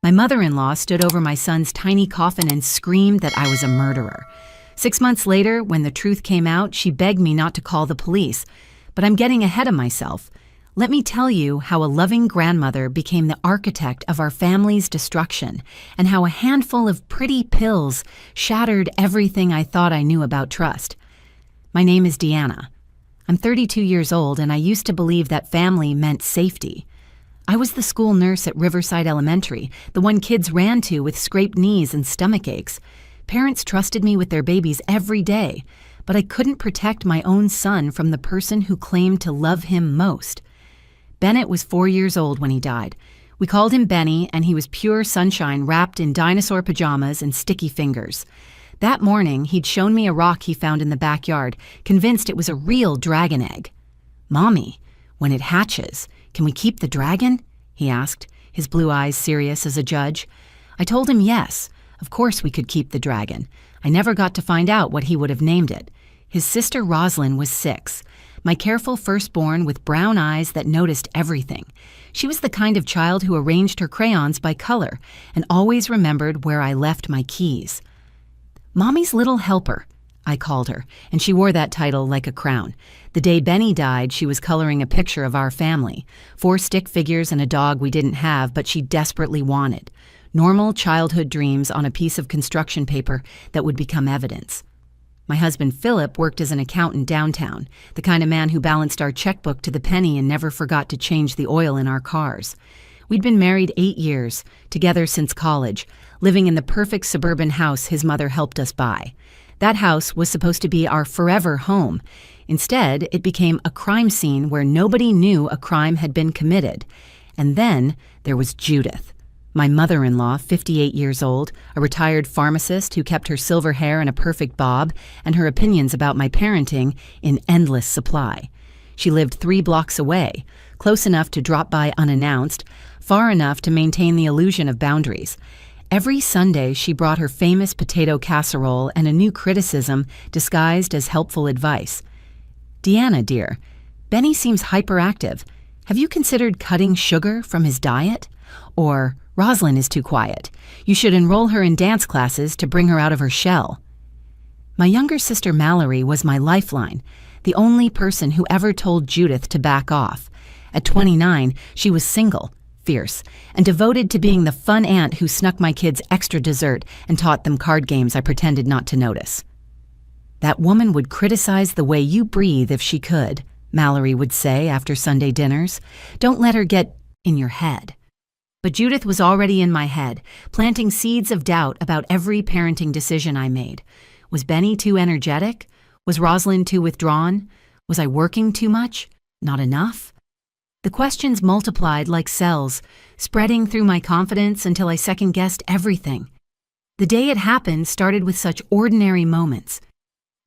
My mother-in-law stood over my son's tiny coffin and screamed that I was a murderer. 6 months later, when the truth came out, she begged me not to call the police. But I'm getting ahead of myself. Let me tell you how a loving grandmother became the architect of our family's destruction, and how a handful of pretty pills shattered everything I thought I knew about trust. My name is Deanna. I'm 32 years old, and I used to believe that family meant safety. I was the school nurse at Riverside Elementary, the one kids ran to with scraped knees and stomach aches. Parents trusted me with their babies every day, but I couldn't protect my own son from the person who claimed to love him most. Bennett was 4 years old when he died. We called him Benny, and he was pure sunshine wrapped in dinosaur pajamas and sticky fingers. That morning, he'd shown me a rock he found in the backyard, convinced it was a real dragon egg. "Mommy, when it hatches, can we keep the dragon?" he asked, his blue eyes serious as a judge. I told him yes, of course we could keep the dragon. I never got to find out what he would have named it. His sister Rosalind was 6, my careful firstborn with brown eyes that noticed everything. She was the kind of child who arranged her crayons by color and always remembered where I left my keys. "Mommy's little helper," I called her, and she wore that title like a crown. The day Benny died, she was coloring a picture of our family. 4 stick figures and a dog we didn't have, but she desperately wanted. Normal childhood dreams on a piece of construction paper that would become evidence. My husband Philip worked as an accountant downtown, the kind of man who balanced our checkbook to the penny and never forgot to change the oil in our cars. We'd been married 8 years, together since college, living in the perfect suburban house his mother helped us buy. That house was supposed to be our forever home. Instead, it became a crime scene where nobody knew a crime had been committed. And then there was Judith, my mother-in-law, 58 years old, a retired pharmacist who kept her silver hair in a perfect bob and her opinions about my parenting in endless supply. She lived 3 blocks away, close enough to drop by unannounced, far enough to maintain the illusion of boundaries. Every Sunday, she brought her famous potato casserole and a new criticism disguised as helpful advice. "Deanna, dear, Benny seems hyperactive. Have you considered cutting sugar from his diet?" Or, "Rosalind is too quiet. You should enroll her in dance classes to bring her out of her shell." My younger sister Mallory was my lifeline, the only person who ever told Judith to back off. At 29, she was single, fierce, and devoted to being the fun aunt who snuck my kids extra dessert and taught them card games I pretended not to notice. "That woman would criticize the way you breathe if she could," Mallory would say after Sunday dinners. "Don't let her get in your head." But Judith was already in my head, planting seeds of doubt about every parenting decision I made. Was Benny too energetic? Was Rosalind too withdrawn? Was I working too much? Not enough? The questions multiplied like cells, spreading through my confidence until I second-guessed everything. The day it happened started with such ordinary moments.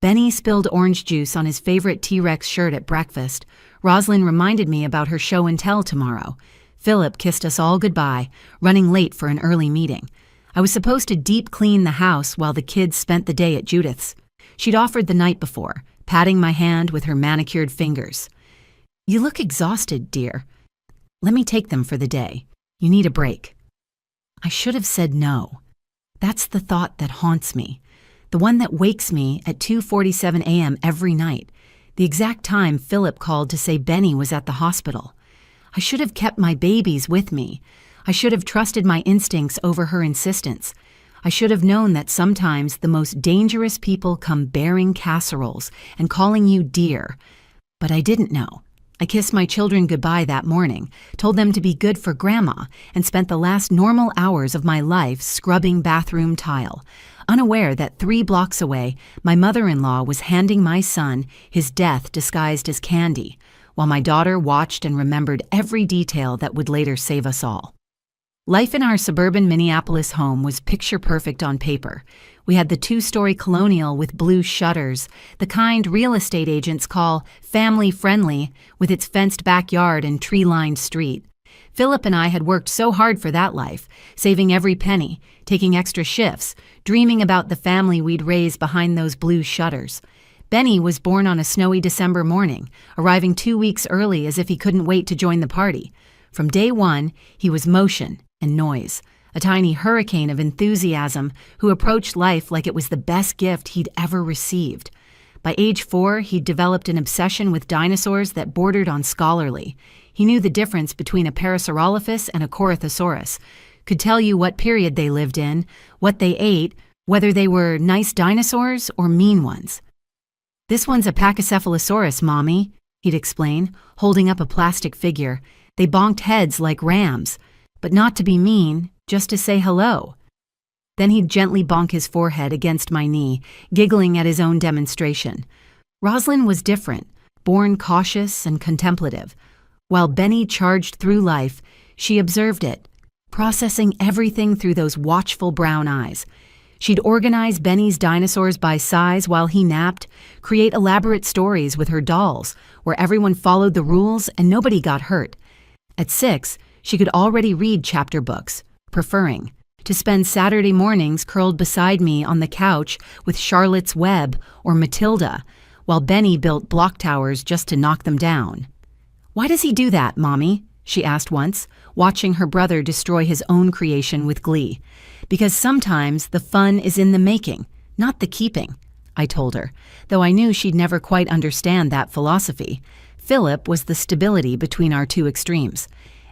Benny spilled orange juice on his favorite T-Rex shirt at breakfast. Rosalind reminded me about her show and tell tomorrow. Philip kissed us all goodbye, running late for an early meeting. I was supposed to deep clean the house while the kids spent the day at Judith's. She'd offered the night before, patting my hand with her manicured fingers. "You look exhausted, dear. Let me take them for the day. You need a break." I should have said no. That's the thought that haunts me, the one that wakes me at 2:47 a.m. every night, the exact time Philip called to say Benny was at the hospital. I should have kept my babies with me. I should have trusted my instincts over her insistence. I should have known that sometimes the most dangerous people come bearing casseroles and calling you dear. But I didn't know. I kissed my children goodbye that morning, told them to be good for Grandma, and spent the last normal hours of my life scrubbing bathroom tile, unaware that 3 blocks away, my mother-in-law was handing my son his death disguised as candy, while my daughter watched and remembered every detail that would later save us all. Life in our suburban Minneapolis home was picture-perfect on paper. We had the 2-story colonial with blue shutters, the kind real estate agents call family-friendly, with its fenced backyard and tree-lined street. Philip and I had worked so hard for that life, saving every penny, taking extra shifts, dreaming about the family we'd raise behind those blue shutters. Benny was born on a snowy December morning, arriving 2 weeks early as if he couldn't wait to join the party. From day one, he was motion and noise, a tiny hurricane of enthusiasm who approached life like it was the best gift he'd ever received. By age 4, he'd developed an obsession with dinosaurs that bordered on scholarly. He knew the difference between a Parasaurolophus and a Corythosaurus, could tell you what period they lived in, what they ate, whether they were nice dinosaurs or mean ones. "This one's a Pachycephalosaurus, Mommy," he'd explain, holding up a plastic figure. "They bonked heads like rams, but not to be mean, just to say hello." Then he'd gently bonk his forehead against my knee, giggling at his own demonstration. Roslyn was different, born cautious and contemplative. While Benny charged through life, she observed it, processing everything through those watchful brown eyes. She'd organize Benny's dinosaurs by size while he napped, create elaborate stories with her dolls, where everyone followed the rules and nobody got hurt. At 6, she could already read chapter books, preferring to spend Saturday mornings curled beside me on the couch with Charlotte's Web or Matilda, while Benny built block towers just to knock them down. "Why does he do that, Mommy?" she asked once, watching her brother destroy his own creation with glee. "Because sometimes the fun is in the making, not the keeping," I told her, though I knew she'd never quite understand that philosophy. Philip was the stability between our two extremes.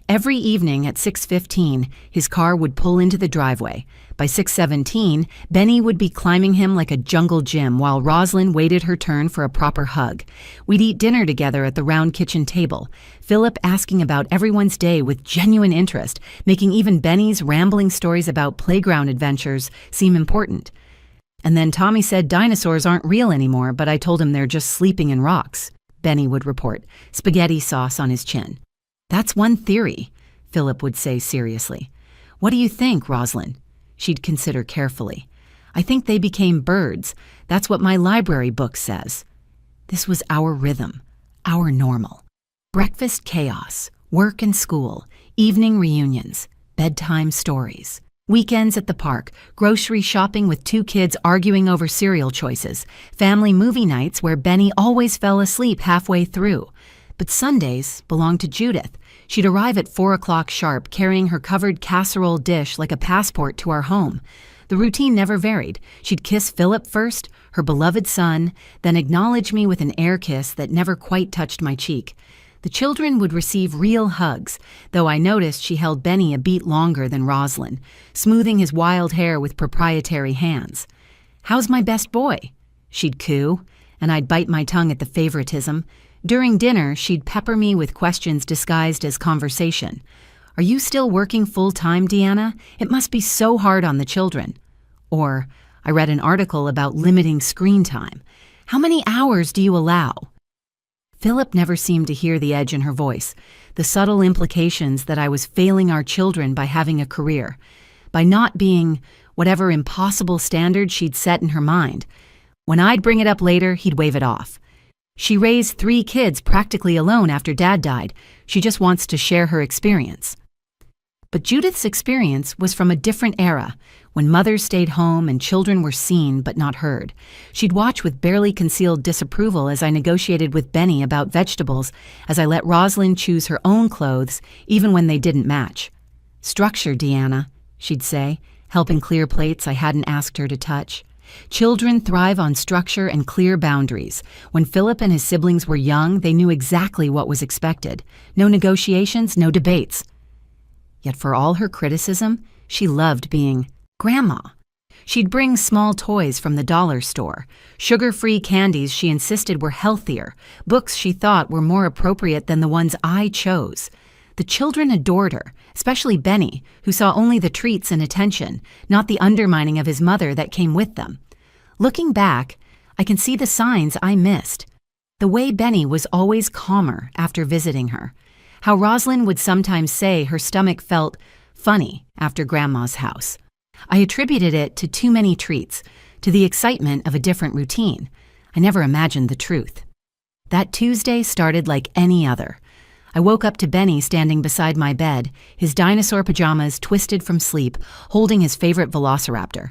Every evening at 6:15, his car would pull into the driveway. By 6:17, Benny would be climbing him like a jungle gym while Roslyn waited her turn for a proper hug. We'd eat dinner together at the round kitchen table, Philip asking about everyone's day with genuine interest, making even Benny's rambling stories about playground adventures seem important. "And then Tommy said dinosaurs aren't real anymore, but I told him they're just sleeping in rocks," Benny would report, spaghetti sauce on his chin. "That's one theory," Philip would say seriously. "What do you think, Roslyn?" She'd consider carefully. "I think they became birds. That's what my library book says." This was our rhythm, our normal. Breakfast chaos, work and school, evening reunions, bedtime stories. Weekends at the park, grocery shopping with 2 kids arguing over cereal choices, family movie nights where Benny always fell asleep halfway through. But Sundays belonged to Judith. She'd arrive at 4 o'clock sharp, carrying her covered casserole dish like a passport to our home. The routine never varied. She'd kiss Philip first, her beloved son, then acknowledge me with an air kiss that never quite touched my cheek. The children would receive real hugs, though I noticed she held Benny a beat longer than Roslyn, smoothing his wild hair with proprietary hands. "How's my best boy?" she'd coo, and I'd bite my tongue at the favoritism. During dinner, she'd pepper me with questions disguised as conversation. "Are you still working full-time, Deanna? It must be so hard on the children." Or, I read an article about limiting screen time. "How many hours do you allow?" Philip never seemed to hear the edge in her voice, the subtle implications that I was failing our children by having a career, by not being whatever impossible standard she'd set in her mind. When I'd bring it up later, he'd wave it off. "She raised 3 kids practically alone after Dad died. She just wants to share her experience." But Judith's experience was from a different era, when mothers stayed home and children were seen but not heard. She'd watch with barely concealed disapproval as I negotiated with Benny about vegetables, as I let Roslyn choose her own clothes, even when they didn't match. "Structure, Deanna," she'd say, helping clear plates I hadn't asked her to touch. Children thrive on structure and clear boundaries. When Philip and his siblings were young, they knew exactly what was expected. No negotiations, no debates. Yet for all her criticism, she loved being Grandma. She'd bring small toys from the dollar store, sugar-free candies she insisted were healthier, books she thought were more appropriate than the ones I chose. The children adored her, especially Benny, who saw only the treats and attention, not the undermining of his mother that came with them. Looking back, I can see the signs I missed. The way Benny was always calmer after visiting her. How Roslyn would sometimes say her stomach felt funny after Grandma's house. I attributed it to too many treats, to the excitement of a different routine. I never imagined the truth. That Tuesday started like any other. I woke up to Benny standing beside my bed, his dinosaur pajamas twisted from sleep, holding his favorite velociraptor.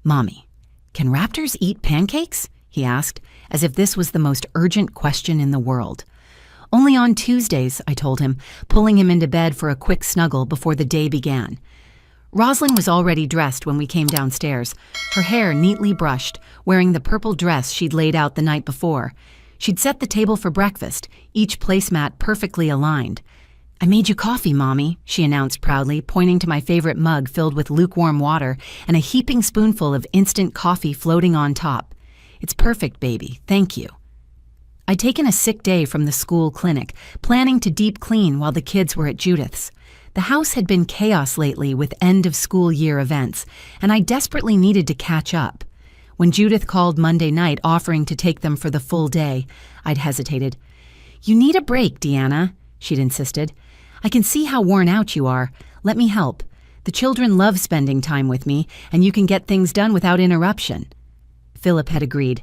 "Mommy, can raptors eat pancakes?" he asked, as if this was the most urgent question in the world. "Only on Tuesdays," I told him, pulling him into bed for a quick snuggle before the day began. Rosalind was already dressed when we came downstairs, her hair neatly brushed, wearing the purple dress she'd laid out the night before. She'd set the table for breakfast, each placemat perfectly aligned. "I made you coffee, Mommy," she announced proudly, pointing to my favorite mug filled with lukewarm water and a heaping spoonful of instant coffee floating on top. "It's perfect, baby. Thank you." I'd taken a sick day from the school clinic, planning to deep clean while the kids were at Judith's. The house had been chaos lately with end-of-school-year events, and I desperately needed to catch up. When Judith called Monday night offering to take them for the full day, I'd hesitated. "You need a break, Deanna," she'd insisted. "I can see how worn out you are. Let me help. The children love spending time with me, and you can get things done without interruption." Philip had agreed.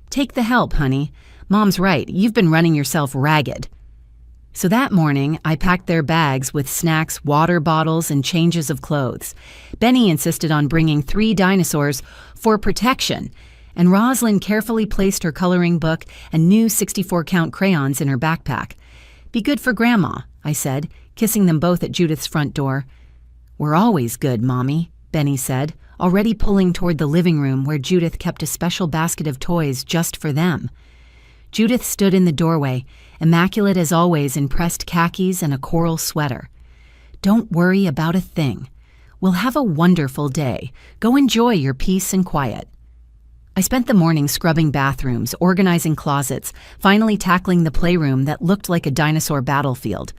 "Take the help, honey. Mom's right. You've been running yourself ragged." So that morning, I packed their bags with snacks, water bottles, and changes of clothes. Benny insisted on bringing 3 dinosaurs for protection, and Rosalind carefully placed her coloring book and new 64-count crayons in her backpack. "Be good for Grandma," I said, kissing them both at Judith's front door. "We're always good, Mommy," Benny said, already pulling toward the living room where Judith kept a special basket of toys just for them. Judith stood in the doorway, immaculate as always in pressed khakis and a coral sweater. "Don't worry about a thing. We'll have a wonderful day. Go enjoy your peace and quiet." I spent the morning scrubbing bathrooms, organizing closets, finally tackling the playroom that looked like a dinosaur battlefield.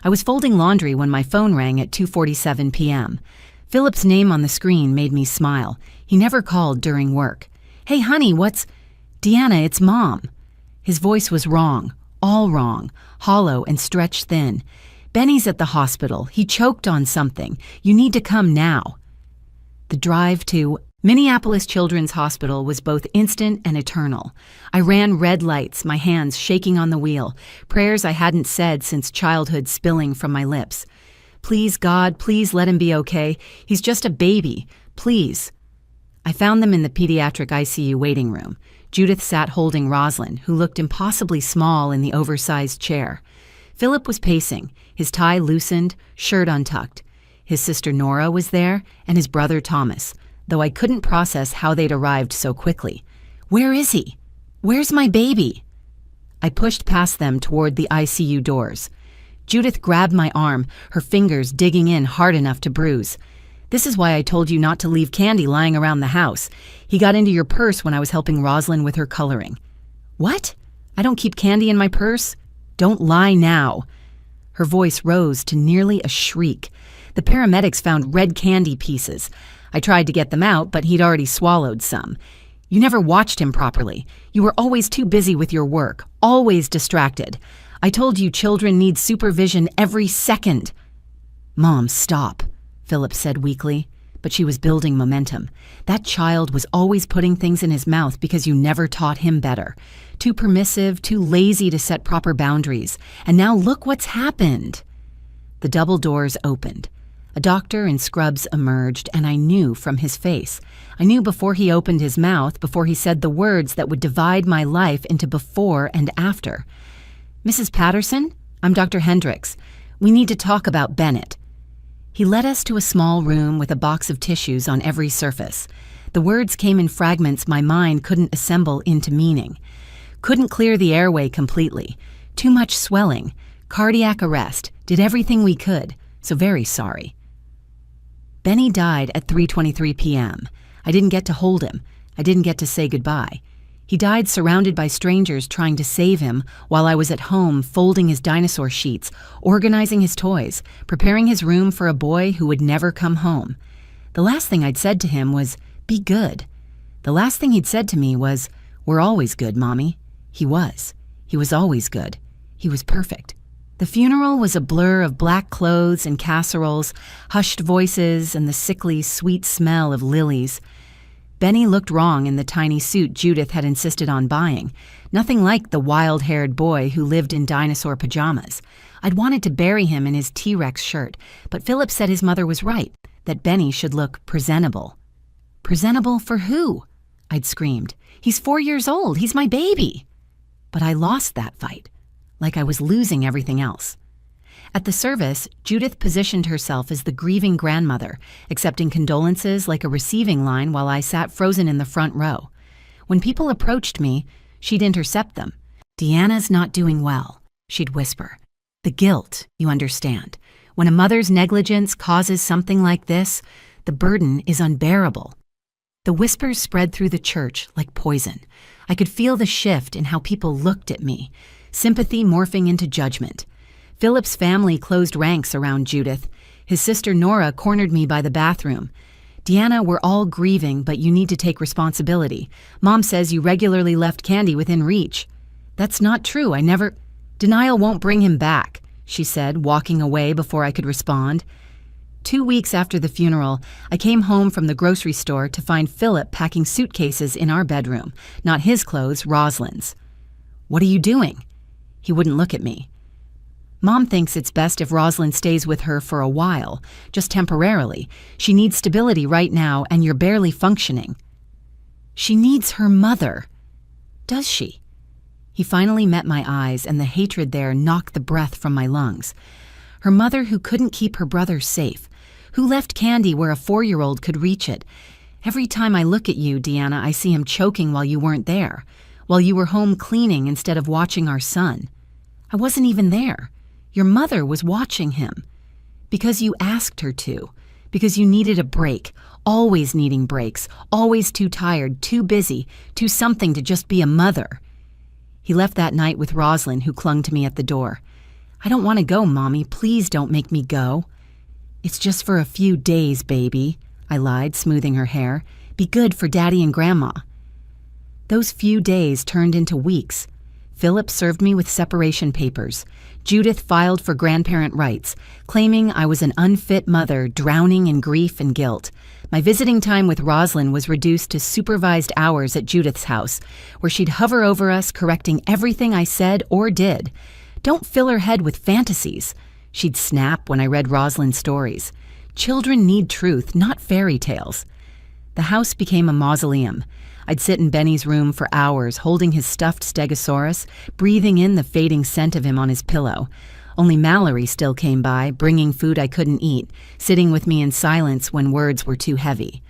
I was folding laundry when my phone rang at 2:47 p.m. Philip's name on the screen made me smile. He never called during work. "Hey, honey, what's—" "Deanna, it's Mom." His voice was wrong, all wrong, hollow and stretched thin. "Benny's at the hospital. He choked on something. You need to come now." The drive to Minneapolis Children's Hospital was both instant and eternal. I ran red lights, my hands shaking on the wheel, prayers I hadn't said since childhood spilling from my lips. "Please, God, please let him be okay. He's just a baby. Please." I found them in the pediatric ICU waiting room. Judith sat holding Rosalind, who looked impossibly small in the oversized chair. Philip was pacing, his tie loosened, shirt untucked. His sister Nora was there, and his brother Thomas, though I couldn't process how they'd arrived so quickly. "Where is he? Where's my baby?" I pushed past them toward the ICU doors. Judith grabbed my arm, her fingers digging in hard enough to bruise. "This is why I told you not to leave candy lying around the house. He got into your purse when I was helping Rosalind with her coloring." "What? I don't keep candy in my purse?" "Don't lie now." Her voice rose to nearly a shriek. "The paramedics found red candy pieces. I tried to get them out, but he'd already swallowed some. You never watched him properly. You were always too busy with your work, always distracted. I told you children need supervision every second." "Mom, stop," Philip said weakly, but she was building momentum. "That child was always putting things in his mouth because you never taught him better. Too permissive, too lazy to set proper boundaries. And now look what's happened." The double doors opened. A doctor in scrubs emerged, and I knew from his face. I knew before he opened his mouth, before he said the words that would divide my life into before and after. "Mrs. Patterson, I'm Dr. Hendricks. We need to talk about Bennett." He led us to a small room with a box of tissues on every surface. The words came in fragments my mind couldn't assemble into meaning. Couldn't clear the airway completely. Too much swelling. Cardiac arrest. Did everything we could. So very sorry. Benny died at 3:23 p.m. I didn't get to hold him. I didn't get to say goodbye. He died surrounded by strangers trying to save him while I was at home folding his dinosaur sheets, organizing his toys, preparing his room for a boy who would never come home. The last thing I'd said to him was, "Be good." The last thing he'd said to me was, "We're always good, Mommy." He was. He was always good. He was perfect. The funeral was a blur of black clothes and casseroles, hushed voices, and the sickly, sweet smell of lilies. Benny looked wrong in the tiny suit Judith had insisted on buying. Nothing like the wild-haired boy who lived in dinosaur pajamas. I'd wanted to bury him in his T-Rex shirt, but Philip said his mother was right, that Benny should look presentable. "Presentable for who?" I'd screamed. "He's 4 years old. He's my baby." But I lost that fight, like I was losing everything else. At the service, Judith positioned herself as the grieving grandmother, accepting condolences like a receiving line while I sat frozen in the front row. When people approached me, she'd intercept them. "Deanna's not doing well," she'd whisper. "The guilt, you understand. When a mother's negligence causes something like this, the burden is unbearable." The whispers spread through the church like poison. I could feel the shift in how people looked at me, sympathy morphing into judgment. Philip's family closed ranks around Judith. His sister Nora cornered me by the bathroom. "Deanna, we're all grieving, but you need to take responsibility. Mom says you regularly left Candy within reach." "That's not true. Denial won't bring him back," she said, walking away before I could respond. 2 weeks after the funeral, I came home from the grocery store to find Philip packing suitcases in our bedroom, not his clothes, Rosalind's. "What are you doing?" He wouldn't look at me. "Mom thinks it's best if Rosalind stays with her for a while, just temporarily. She needs stability right now, and you're barely functioning." "She needs her mother." "Does she?" He finally met my eyes, and the hatred there knocked the breath from my lungs. Her mother who couldn't keep her brother safe, who left Candy where a 4-year-old could reach it. "Every time I look at you, Deanna, I see him choking while you weren't there, while you were home cleaning instead of watching our son. I wasn't even there. Your mother was watching him. Because you asked her to. Because you needed a break, always needing breaks, always too tired, too busy, too something to just be a mother." He left that night with Rosalind, who clung to me at the door. "I don't want to go, Mommy. Please don't make me go." "It's just for a few days, baby," I lied, smoothing her hair. "Be good for Daddy and Grandma." Those few days turned into weeks. Philip served me with separation papers. Judith filed for grandparent rights, claiming I was an unfit mother drowning in grief and guilt. My visiting time with Rosalind was reduced to supervised hours at Judith's house, where she'd hover over us, correcting everything I said or did. "Don't fill her head with fantasies," she'd snap when I read Rosalind's stories. "Children need truth, not fairy tales." The house became a mausoleum. I'd sit in Benny's room for hours, holding his stuffed stegosaurus, breathing in the fading scent of him on his pillow. Only Mallory still came by, bringing food I couldn't eat, sitting with me in silence when words were too heavy.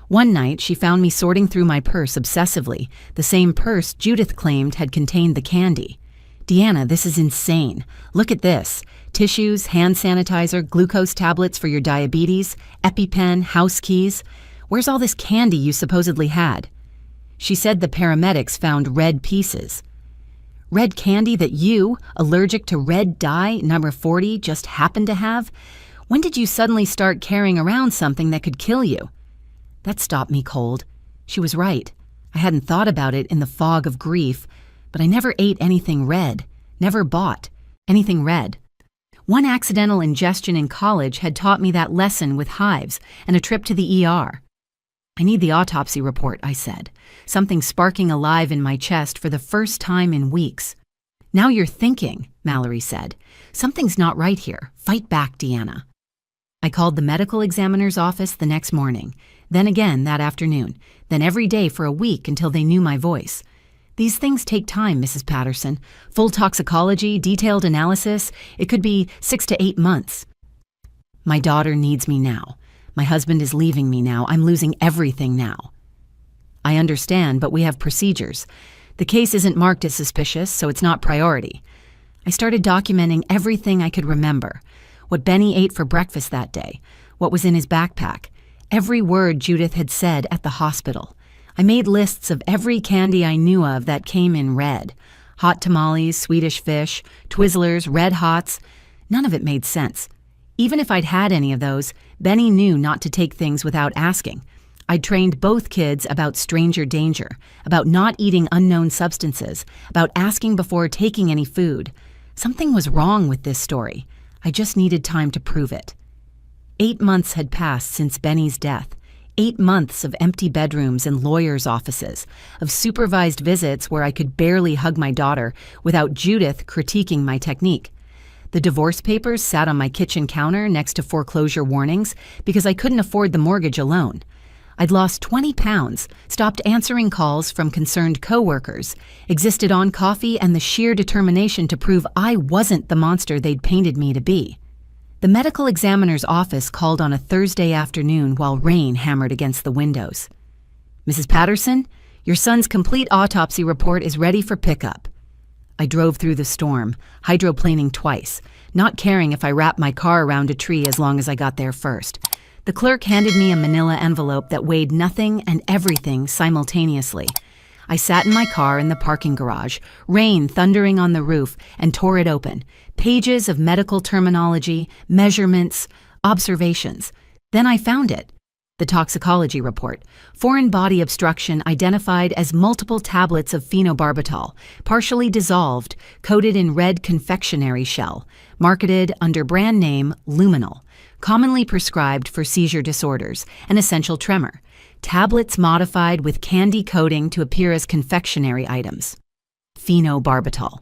One night, she found me sorting through my purse obsessively, the same purse Judith claimed had contained the candy. "Deanna, this is insane. Look at this. Tissues, hand sanitizer, glucose tablets for your diabetes, EpiPen, house keys. Where's all this candy you supposedly had?" She said the paramedics found red pieces. "Red candy that you, allergic to red dye, number 40, just happened to have? When did you suddenly start carrying around something that could kill you?" That stopped me cold. She was right. I hadn't thought about it in the fog of grief, but I never ate anything red, never bought anything red. One accidental ingestion in college had taught me that lesson with hives and a trip to the ER. "I need the autopsy report," I said, something sparking alive in my chest for the first time in weeks. "Now you're thinking," Mallory said. "Something's not right here. Fight back, Deanna." I called the medical examiner's office the next morning, then again that afternoon, then every day for a week until they knew my voice. "These things take time, Mrs. Patterson. Full toxicology, detailed analysis. It could be 6 to 8 months. My daughter needs me now. My husband is leaving me now. I'm losing everything now." "I understand, but we have procedures. The case isn't marked as suspicious, so it's not priority." I started documenting everything I could remember. What Benny ate for breakfast that day, what was in his backpack, every word Judith had said at the hospital. I made lists of every candy I knew of that came in red. Hot tamales, Swedish fish, Twizzlers, Red Hots. None of it made sense. Even if I'd had any of those, Benny knew not to take things without asking. I'd trained both kids about stranger danger, about not eating unknown substances, about asking before taking any food. Something was wrong with this story. I just needed time to prove it. 8 months had passed since Benny's death. 8 months of empty bedrooms and lawyers' offices, of supervised visits where I could barely hug my daughter without Judith critiquing my technique. The divorce papers sat on my kitchen counter next to foreclosure warnings because I couldn't afford the mortgage alone. I'd lost 20 pounds, stopped answering calls from concerned coworkers, existed on coffee and the sheer determination to prove I wasn't the monster they'd painted me to be. The medical examiner's office called on a Thursday afternoon while rain hammered against the windows. "Mrs. Patterson, your son's complete autopsy report is ready for pickup." I drove through the storm, hydroplaning twice, not caring if I wrapped my car around a tree as long as I got there first. The clerk handed me a manila envelope that weighed nothing and everything simultaneously. I sat in my car in the parking garage, rain thundering on the roof, and tore it open. Pages of medical terminology, measurements, observations. Then I found it. The toxicology report. Foreign body obstruction identified as multiple tablets of phenobarbital, partially dissolved, coated in red confectionery shell, marketed under brand name Luminal, commonly prescribed for seizure disorders, an essential tremor. Tablets modified with candy coating to appear as confectionery items. Phenobarbital.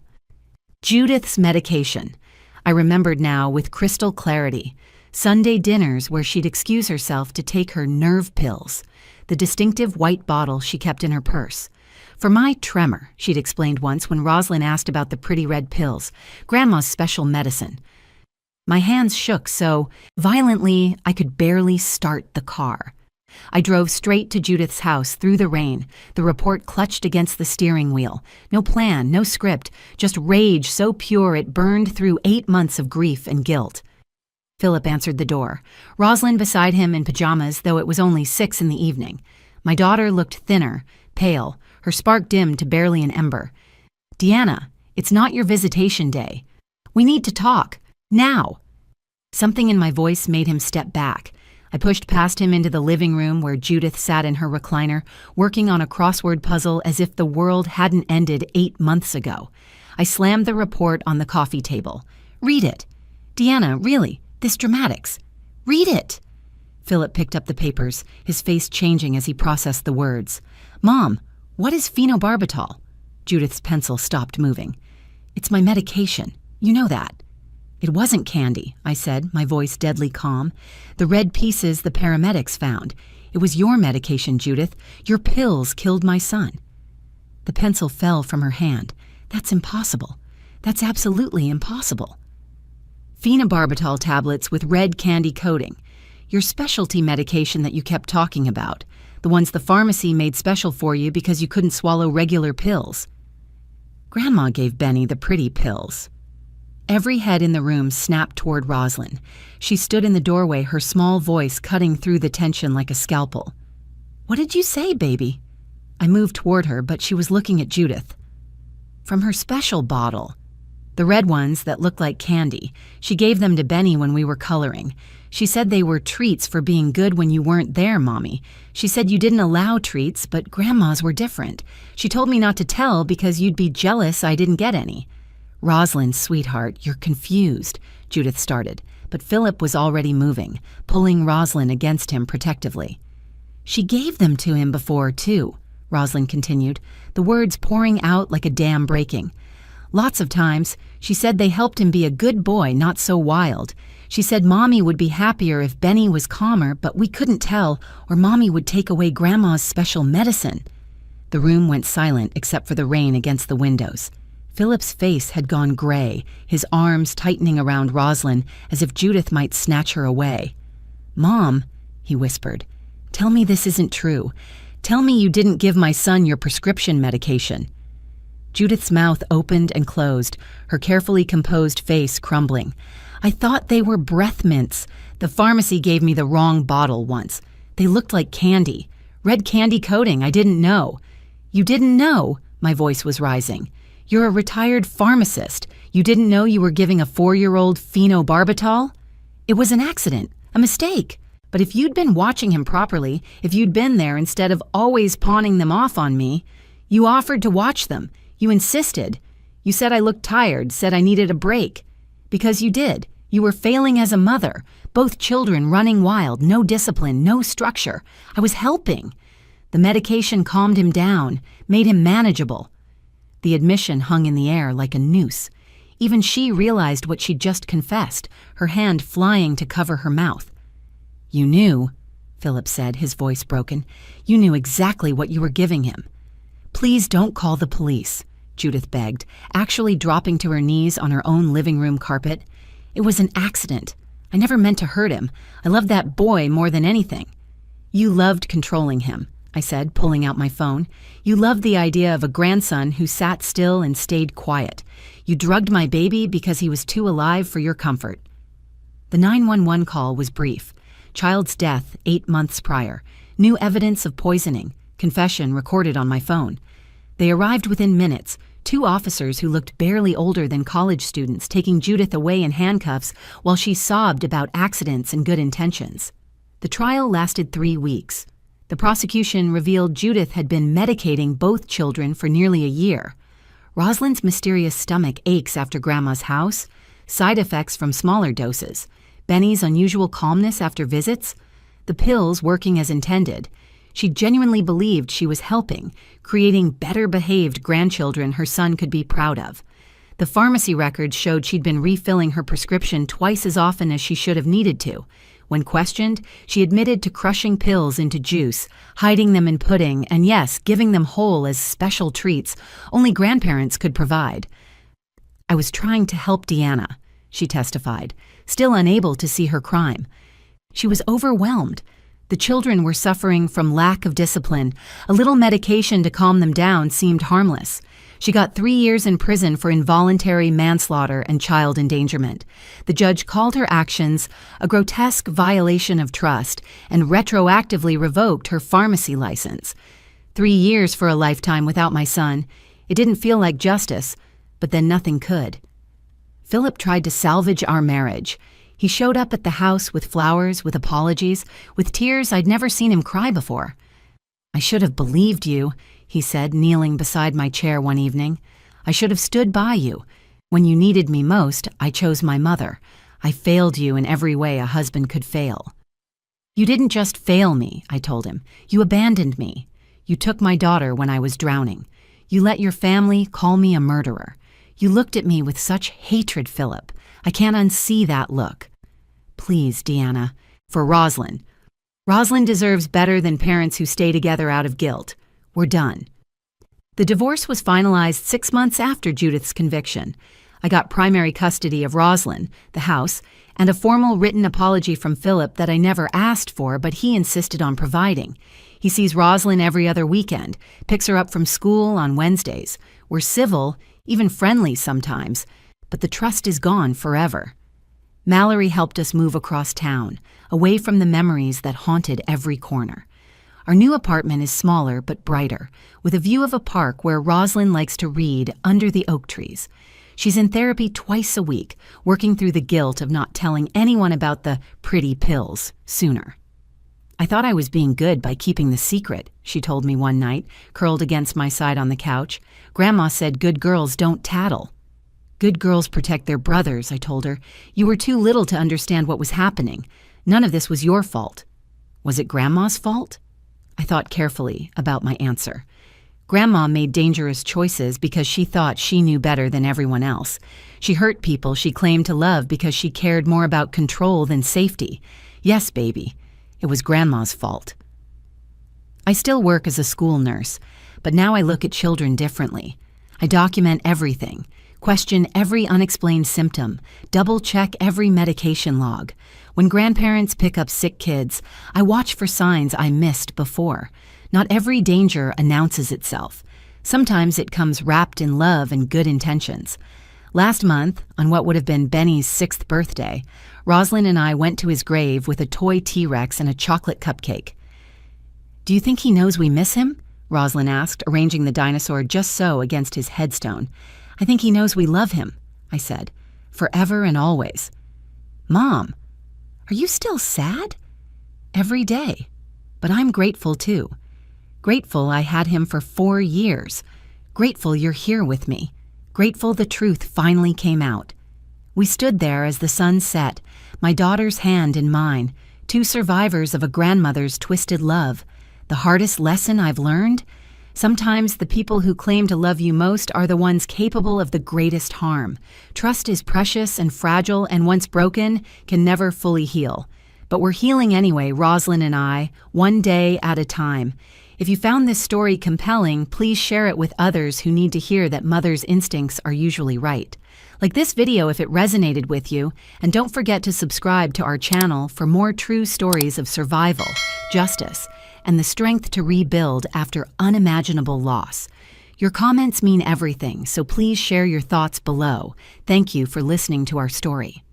Judith's medication. I remembered now with crystal clarity. Sunday dinners where she'd excuse herself to take her nerve pills, the distinctive white bottle she kept in her purse. "For my tremor," she'd explained once when Rosalind asked about the pretty red pills, "Grandma's special medicine." My hands shook so violently I could barely start the car. I drove straight to Judith's house through the rain, the report clutched against the steering wheel. No plan, no script, just rage so pure it burned through 8 months of grief and guilt. Philip answered the door, Rosalind beside him in pajamas, though it was only 6 in the evening. My daughter looked thinner, pale, her spark dimmed to barely an ember. "Deanna, it's not your visitation day. We need to talk. Now." Something in my voice made him step back. I pushed past him into the living room where Judith sat in her recliner, working on a crossword puzzle as if the world hadn't ended 8 months ago. I slammed the report on the coffee table. "Read it. Deanna, really, this dramatics. Read it." Philip picked up the papers, his face changing as he processed the words. "Mom, what is phenobarbital?" Judith's pencil stopped moving. "It's my medication. You know that." "It wasn't candy," I said, my voice deadly calm. "The red pieces the paramedics found. It was your medication, Judith. Your pills killed my son." The pencil fell from her hand. "That's impossible. That's absolutely impossible." "Phenobarbital tablets with red candy coating. Your specialty medication that you kept talking about. The ones the pharmacy made special for you because you couldn't swallow regular pills." "Grandma gave Benny the pretty pills." Every head in the room snapped toward Rosalind. She stood in the doorway, her small voice cutting through the tension like a scalpel. "What did you say, baby?" I moved toward her, but she was looking at Judith. "From her special bottle. The red ones that looked like candy. She gave them to Benny when we were coloring. She said they were treats for being good when you weren't there, Mommy. She said you didn't allow treats, but Grandma's were different. She told me not to tell because you'd be jealous I didn't get any." "Rosalind, sweetheart, you're confused," Judith started, but Philip was already moving, pulling Rosalind against him protectively. "She gave them to him before, too," Rosalind continued, the words pouring out like a dam breaking. "Lots of times. She said they helped him be a good boy, not so wild. She said Mommy would be happier if Benny was calmer, but we couldn't tell, or Mommy would take away Grandma's special medicine." The room went silent except for the rain against the windows. Philip's face had gone gray, his arms tightening around Rosalind as if Judith might snatch her away. "Mom," he whispered, "tell me this isn't true. Tell me you didn't give my son your prescription medication." Judith's mouth opened and closed, her carefully composed face crumbling. "I thought they were breath mints. The pharmacy gave me the wrong bottle once. They looked like candy. Red candy coating, I didn't know." "You didn't know?" My voice was rising. "You're a retired pharmacist. You didn't know you were giving a 4-year-old phenobarbital? It was an accident, a mistake. But if you'd been watching him properly, if you'd been there instead of always pawning them off on me, you offered to watch them. You insisted. You said I looked tired, said I needed a break. Because you did. You were failing as a mother. Both children running wild, no discipline, no structure. I was helping. The medication calmed him down, made him manageable." The admission hung in the air like a noose. Even she realized what she'd just confessed, her hand flying to cover her mouth. "You knew?" Philip said, his voice broken. "You knew exactly what you were giving him." "Please don't call the police," Judith begged, actually dropping to her knees on her own living room carpet. "It was an accident. I never meant to hurt him. I loved that boy more than anything." "You loved controlling him," I said, pulling out my phone. "You loved the idea of a grandson who sat still and stayed quiet. You drugged my baby because he was too alive for your comfort." The 911 call was brief. Child's death 8 months prior. New evidence of poisoning. Confession recorded on my phone. They arrived within minutes. 2 officers who looked barely older than college students taking Judith away in handcuffs while she sobbed about accidents and good intentions. The trial lasted 3 weeks. The prosecution revealed Judith had been medicating both children for nearly a year. Rosalind's mysterious stomach aches after Grandma's house, side effects from smaller doses, Benny's unusual calmness after visits, the pills working as intended. She genuinely believed she was helping, creating better-behaved grandchildren her son could be proud of. The pharmacy records showed she'd been refilling her prescription twice as often as she should have needed to. When questioned, she admitted to crushing pills into juice, hiding them in pudding, and yes, giving them whole as special treats only grandparents could provide. "I was trying to help Deanna," she testified, still unable to see her crime. She was overwhelmed. The children were suffering from lack of discipline. A little medication to calm them down seemed harmless. She got 3 years in prison for involuntary manslaughter and child endangerment. The judge called her actions a grotesque violation of trust and retroactively revoked her pharmacy license. 3 years for a lifetime without my son. It didn't feel like justice, but then nothing could. Philip tried to salvage our marriage. He showed up at the house with flowers, with apologies, with tears I'd never seen him cry before. "I should have believed you," he said, kneeling beside my chair one evening. "I should have stood by you. When you needed me most, I chose my mother. I failed you in every way a husband could fail." "You didn't just fail me," I told him. "You abandoned me. You took my daughter when I was drowning. You let your family call me a murderer. You looked at me with such hatred, Philip. I can't unsee that look. Please, Deanna, for Rosalind. Rosalind deserves better than parents who stay together out of guilt. We're done." The divorce was finalized 6 months after Judith's conviction. I got primary custody of Rosalind, the house, and a formal written apology from Philip that I never asked for, but he insisted on providing. He sees Rosalind every other weekend, picks her up from school on Wednesdays. We're civil, even friendly sometimes, but the trust is gone forever. Mallory helped us move across town, away from the memories that haunted every corner. Our new apartment is smaller but brighter, with a view of a park where Rosalind likes to read under the oak trees. She's in therapy twice a week, working through the guilt of not telling anyone about the pretty pills sooner. "I thought I was being good by keeping the secret," she told me one night, curled against my side on the couch. "Grandma said good girls don't tattle." "Good girls protect their brothers," I told her. "You were too little to understand what was happening. None of this was your fault." "Was it Grandma's fault?" I thought carefully about my answer. Grandma made dangerous choices because she thought she knew better than everyone else. She hurt people she claimed to love because she cared more about control than safety. Yes, baby, it was Grandma's fault. I still work as a school nurse, but now I look at children differently. I document everything, question every unexplained symptom, double-check every medication log. When grandparents pick up sick kids, I watch for signs I missed before. Not every danger announces itself. Sometimes it comes wrapped in love and good intentions. Last month, on what would have been Benny's 6th birthday, Rosalind and I went to his grave with a toy T-Rex and a chocolate cupcake. "Do you think he knows we miss him?" Rosalind asked, arranging the dinosaur just so against his headstone. "I think he knows we love him," I said, "forever and always." "Mom, are you still sad?" "Every day. But I'm grateful too. Grateful I had him for 4 years. Grateful you're here with me. Grateful the truth finally came out." We stood there as the sun set, my daughter's hand in mine, 2 survivors of a grandmother's twisted love. The hardest lesson I've learned? Sometimes the people who claim to love you most are the ones capable of the greatest harm. Trust is precious and fragile, and once broken, can never fully heal. But we're healing anyway, Roslyn and I, one day at a time. If you found this story compelling, please share it with others who need to hear that mothers' instincts are usually right. Like this video if it resonated with you, and don't forget to subscribe to our channel for more true stories of survival, justice, and the strength to rebuild after unimaginable loss. Your comments mean everything, so please share your thoughts below. Thank you for listening to our story.